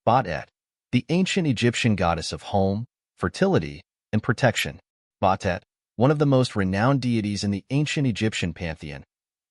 Bastet, the ancient Egyptian goddess of home, fertility, and protection. Bastet, one of the most renowned deities in the ancient Egyptian pantheon,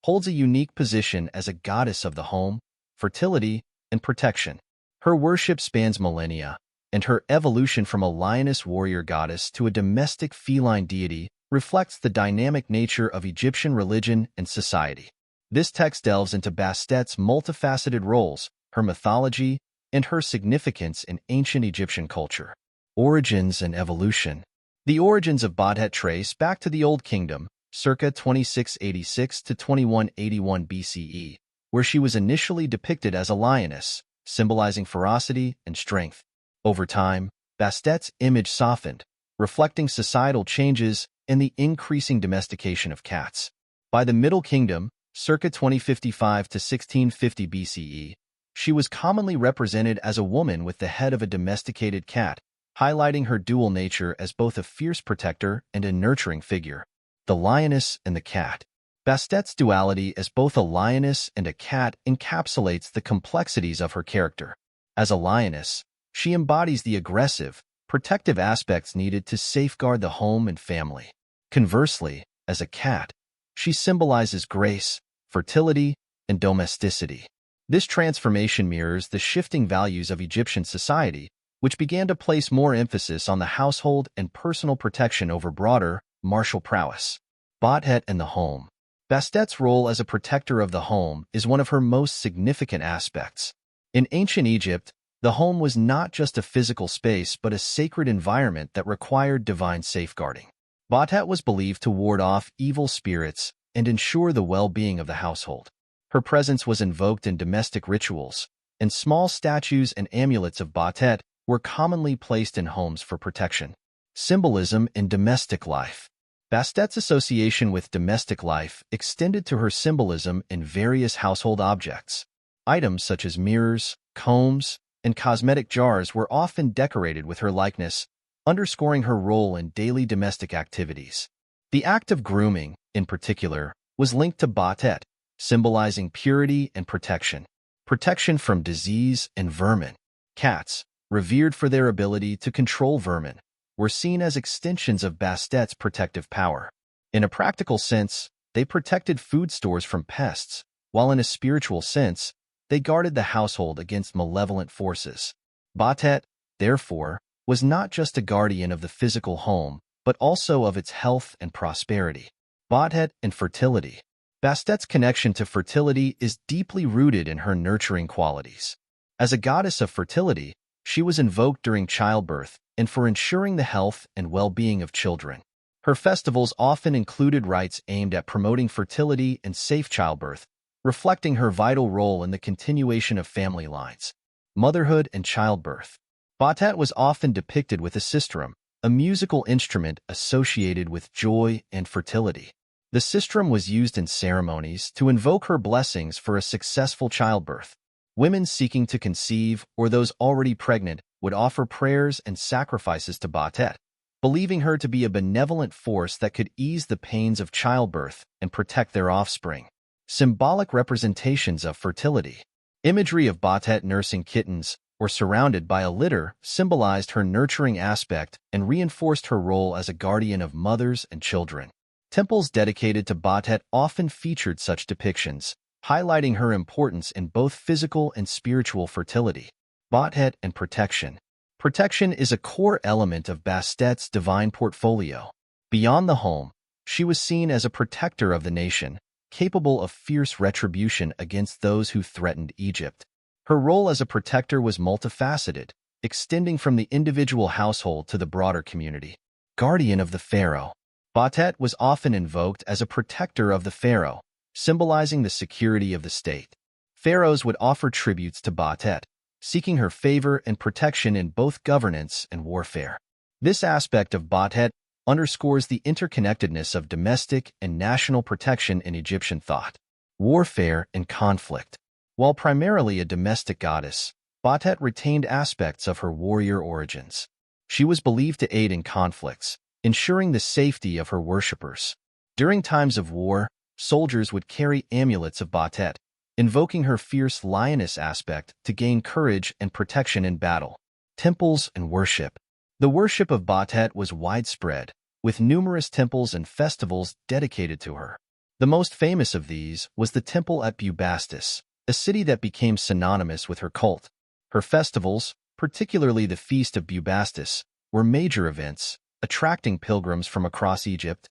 holds a unique position as a goddess of the home, fertility, and protection. Her worship spans millennia, and her evolution from a lioness warrior goddess to a domestic feline deity reflects the dynamic nature of Egyptian religion and society. This text delves into Bastet's multifaceted roles, her mythology, and her significance in ancient Egyptian culture. Origins and evolution. The origins of Bastet trace back to the Old Kingdom, circa 2686 to 2181 BCE, where she was initially depicted as a lioness, symbolizing ferocity and strength. Over time, Bastet's image softened, reflecting societal changes and the increasing domestication of cats. By the Middle Kingdom, circa 2055 to 1650 BCE, she was commonly represented as a woman with the head of a domesticated cat, highlighting her dual nature as both a fierce protector and a nurturing figure. The lioness and the cat. Bastet's duality as both a lioness and a cat encapsulates the complexities of her character. As a lioness, she embodies the aggressive, protective aspects needed to safeguard the home and family. Conversely, as a cat, she symbolizes grace, fertility, and domesticity. This transformation mirrors the shifting values of Egyptian society, which began to place more emphasis on the household and personal protection over broader, martial prowess. Bastet and the home. Bastet's role as a protector of the home is one of her most significant aspects. In ancient Egypt, the home was not just a physical space but a sacred environment that required divine safeguarding. Bastet was believed to ward off evil spirits and ensure the well-being of the household. Her presence was invoked in domestic rituals, and small statues and amulets of Bastet were commonly placed in homes for protection. Symbolism in domestic life. Bastet's association with domestic life extended to her symbolism in various household objects. Items such as mirrors, combs, and cosmetic jars were often decorated with her likeness, underscoring her role in daily domestic activities. The act of grooming, in particular, was linked to Bastet, symbolizing purity and protection. Protection from disease and vermin. Cats, revered for their ability to control vermin, were seen as extensions of Bastet's protective power. In a practical sense, they protected food stores from pests, while in a spiritual sense, they guarded the household against malevolent forces. Bastet, therefore, was not just a guardian of the physical home, but also of its health and prosperity. Bastet and fertility. Bastet's connection to fertility is deeply rooted in her nurturing qualities. As a goddess of fertility, she was invoked during childbirth and for ensuring the health and well-being of children. Her festivals often included rites aimed at promoting fertility and safe childbirth, reflecting her vital role in the continuation of family lines. Motherhood and childbirth. Bastet was often depicted with a sistrum, a musical instrument associated with joy and fertility. The sistrum was used in ceremonies to invoke her blessings for a successful childbirth. Women seeking to conceive or those already pregnant would offer prayers and sacrifices to Bastet, believing her to be a benevolent force that could ease the pains of childbirth and protect their offspring. Symbolic representations of fertility. Imagery of Bastet nursing kittens or surrounded by a litter symbolized her nurturing aspect and reinforced her role as a guardian of mothers and children. Temples dedicated to Bastet often featured such depictions, highlighting her importance in both physical and spiritual fertility. Bastet and protection. Protection is a core element of Bastet's divine portfolio. Beyond the home, she was seen as a protector of the nation, capable of fierce retribution against those who threatened Egypt. Her role as a protector was multifaceted, extending from the individual household to the broader community. Guardian of the pharaoh. Bastet was often invoked as a protector of the pharaoh, symbolizing the security of the state. Pharaohs would offer tributes to Bastet, seeking her favor and protection in both governance and warfare. This aspect of Bastet underscores the interconnectedness of domestic and national protection in Egyptian thought. Warfare and conflict. While primarily a domestic goddess, Bastet retained aspects of her warrior origins. She was believed to aid in conflicts, ensuring the safety of her worshippers. During times of war, soldiers would carry amulets of Bastet, invoking her fierce lioness aspect to gain courage and protection in battle. Temples and worship. The worship of Bastet was widespread, with numerous temples and festivals dedicated to her. The most famous of these was the temple at Bastet, a city that became synonymous with her cult. Her festivals, particularly the Feast of Bastet, were major events, attracting pilgrims from across Egypt.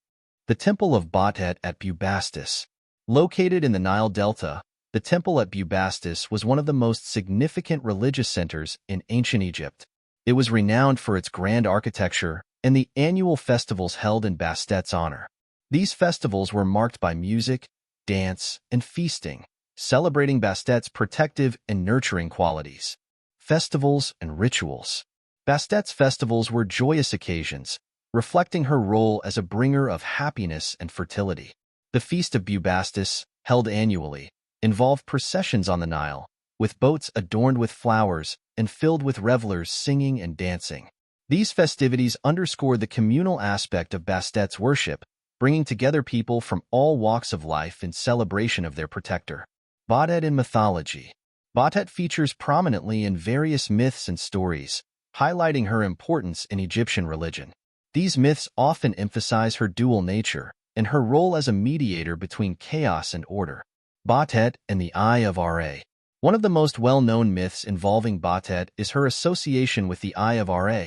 The Temple of Bastet at Bastet. Located in the Nile Delta, the temple at Bastet was one of the most significant religious centers in ancient Egypt. It was renowned for its grand architecture and the annual festivals held in Bastet's honor. These festivals were marked by music, dance, and feasting, celebrating Bastet's protective and nurturing qualities. Festivals and rituals. Bastet's festivals were joyous occasions, reflecting her role as a bringer of happiness and fertility. The Feast of Bastet, held annually, involved processions on the Nile, with boats adorned with flowers and filled with revelers singing and dancing. These festivities underscore the communal aspect of Bastet's worship, bringing together people from all walks of life in celebration of their protector. Bastet in mythology. Bastet features prominently in various myths and stories, highlighting her importance in Egyptian religion. These myths often emphasize her dual nature and her role as a mediator between chaos and order. Bastet and the Eye of Ra. One of the most well-known myths involving Bastet is her association with the Eye of Ra,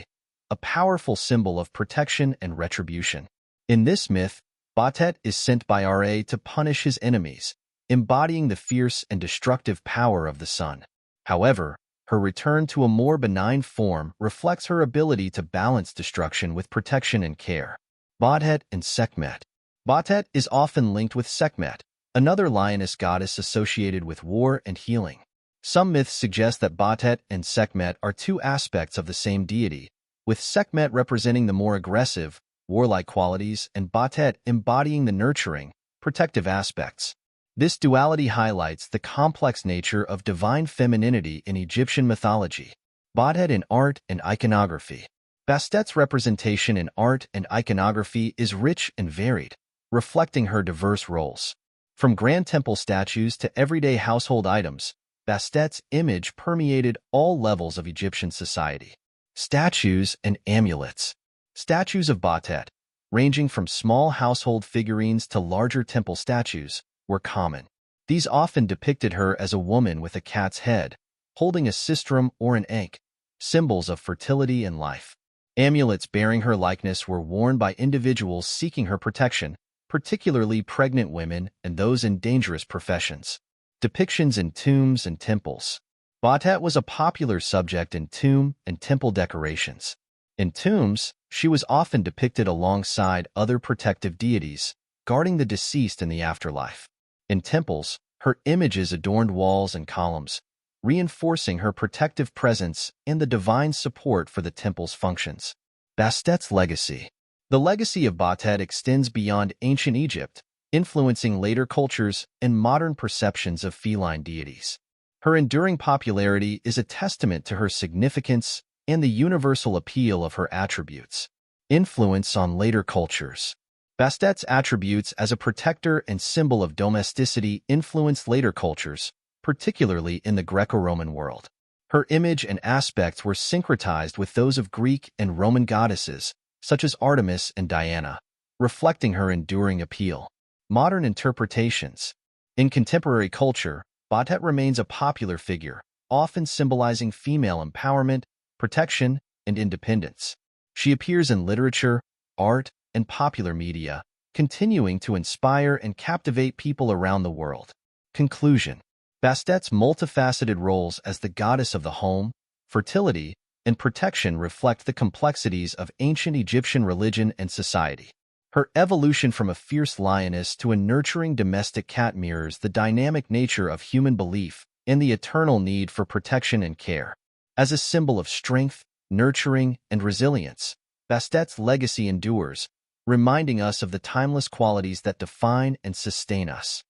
a powerful symbol of protection and retribution. In this myth, Bastet is sent by Ra to punish his enemies, embodying the fierce and destructive power of the sun. However, her return to a more benign form reflects her ability to balance destruction with protection and care. Bastet and Sekhmet. Bastet is often linked with Sekhmet, another lioness goddess associated with war and healing. Some myths suggest that Bastet and Sekhmet are two aspects of the same deity, with Sekhmet representing the more aggressive, warlike qualities and Bastet embodying the nurturing, protective aspects. This duality highlights the complex nature of divine femininity in Egyptian mythology. Bastet in art and iconography. Bastet's representation in art and iconography is rich and varied, reflecting her diverse roles. From grand temple statues to everyday household items, Bastet's image permeated all levels of Egyptian society. Statues and amulets. Statues of Bastet, ranging from small household figurines to larger temple statues, were common. These often depicted her as a woman with a cat's head, holding a sistrum or an ankh, symbols of fertility and life. Amulets bearing her likeness were worn by individuals seeking her protection, particularly pregnant women and those in dangerous professions. Depictions in tombs and temples. Bastet was a popular subject in tomb and temple decorations. In tombs, she was often depicted alongside other protective deities, guarding the deceased in the afterlife. In temples, her images adorned walls and columns, reinforcing her protective presence and the divine support for the temple's functions. Bastet's legacy. The legacy of Bastet extends beyond ancient Egypt, influencing later cultures and modern perceptions of feline deities. Her enduring popularity is a testament to her significance and the universal appeal of her attributes. Influence on later cultures. Bastet's attributes as a protector and symbol of domesticity influenced later cultures, particularly in the Greco-Roman world. Her image and aspects were syncretized with those of Greek and Roman goddesses, such as Artemis and Diana, reflecting her enduring appeal. Modern interpretations. In contemporary culture, Bastet remains a popular figure, often symbolizing female empowerment, protection, and independence. She appears in literature, art, and popular media, continuing to inspire and captivate people around the world. Conclusion. Bastet's multifaceted roles as the goddess of the home, fertility, and protection reflect the complexities of ancient Egyptian religion and society. Her evolution from a fierce lioness to a nurturing domestic cat mirrors the dynamic nature of human belief and the eternal need for protection and care. As a symbol of strength, nurturing, and resilience, Bastet's legacy endures, reminding us of the timeless qualities that define and sustain us.